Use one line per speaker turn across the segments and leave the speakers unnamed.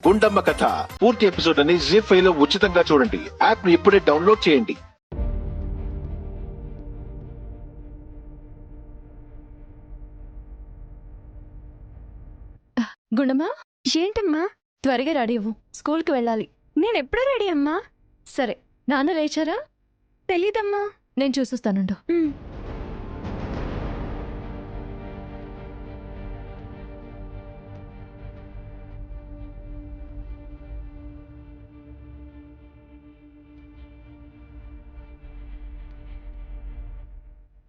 గుండమ్మ కథ పూర్తి ఎపిసోడ్ అని జీ5 లో ఉచితంగా చూడండి. యాప్ ను ఇప్పుడే డౌన్లోడ్ చేయండి.
గుండమ్మా,
ఏంటమ్మా?
త్వరగా రెడీ అవ్వు, స్కూల్కి వెళ్ళాలి.
నేను ఎప్పుడు రెడీ అమ్మా?
సరే, నాన్న లేచారా?
తెలీదమ్మా.
నేను చూసిస్తానుండు.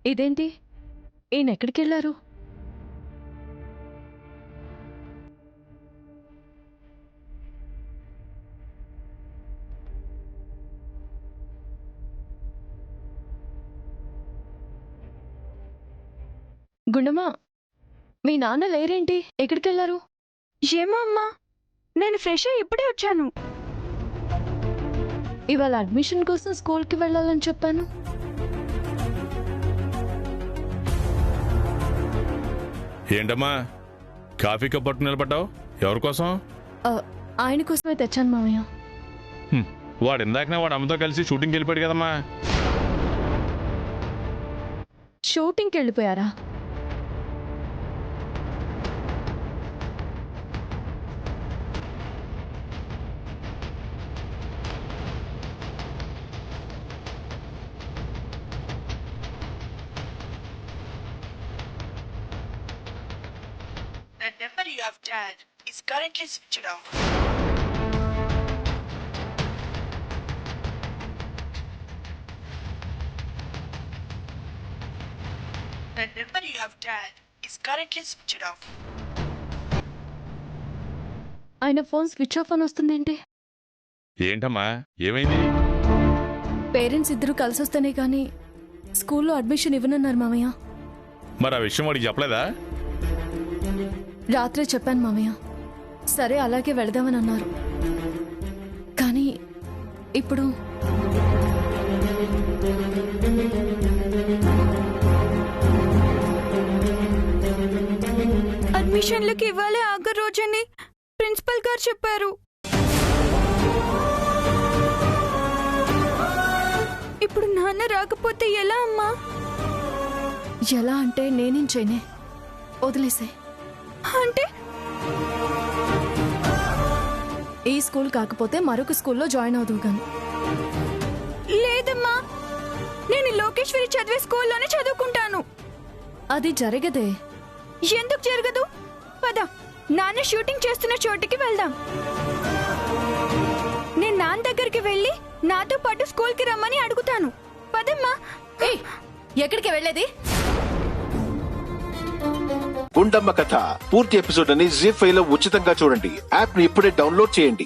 ఇదేంటి, ఈయన ఎక్కడికి వెళ్ళారు? గుండమ్మా, మీ నాన్న లేరేంటి? ఎక్కడికి వెళ్ళారు?
ఏమో అమ్మా, నేను ఫ్రెష్ అయ్యి ఇప్పుడే వచ్చాను.
ఇవాళ అడ్మిషన్ కోసం స్కూల్కి వెళ్ళాలని చెప్పాను.
ఏంటమ్మా కాఫీ కప్ పట్టు నిలబడ్డావు? ఎవరి కోసం?
ఆయన కోసమే తెచ్చాను మామయ్య.
వాడు ఇందాకనే వాడు అమ్మతో కలిసి షూటింగ్కి వెళ్ళిపోయాడు కదమ్మా.
షూటింగ్కి వెళ్ళిపోయారా?
The number you have dialed is currently switched off. The number you have dialed is currently switched off.
ఆయన ఫోన్ స్విచ్ ఆఫ్ అని వస్తుందేంటి?
ఏంటమ్మా ఏమైంది?
పేరెంట్స్ ఇద్దరు కలిసి వస్తేనే కానీ స్కూల్లో అడ్మిషన్ ఇవ్వనన్నారు మామయ్య.
మరి ఆ విషయం వాడికి చెప్పలేదా?
రాత్రే చెప్పాను మామయ్య. సరే అలాగే వెళదామని అన్నారు. కానీ ఇప్పుడు
అడ్మిషన్లకి ఇవ్వాలే ఆఖరి రోజని ప్రిన్సిపల్ గారు చెప్పారు. ఇప్పుడు నాన్న రాకపోతే ఎలా అమ్మా?
ఎలా అంటే నేనేం చేయనే, వదిలేసే.
అంటే
ఈ స్కూల్ కాకపోతే మరొక స్కూల్లో జాయిన్ అవుదువు గాని.
లేదమ్మా, నేను లోకేశ్వరి చదివే స్కూల్లోనే చదువుకుంటాను.
అది జరగదే.
ఎందుకు జరగదు? పద, నాన్న షూటింగ్ చేస్తున్న చోటికి వెళ్దాం. నేను నాన్న దగ్గరికి వెళ్ళి నాతో పాటు స్కూల్కి రమ్మని అడుగుతాను. పదమ్మా.
ఎక్కడికి వెళ్ళేది?
గుండమ్మ కథ పూర్తి ఎపిసోడ్ అని జీ5 లో ఉచితంగా చూడండి. యాప్ ను ఇప్పుడే డౌన్లోడ్ చేయండి.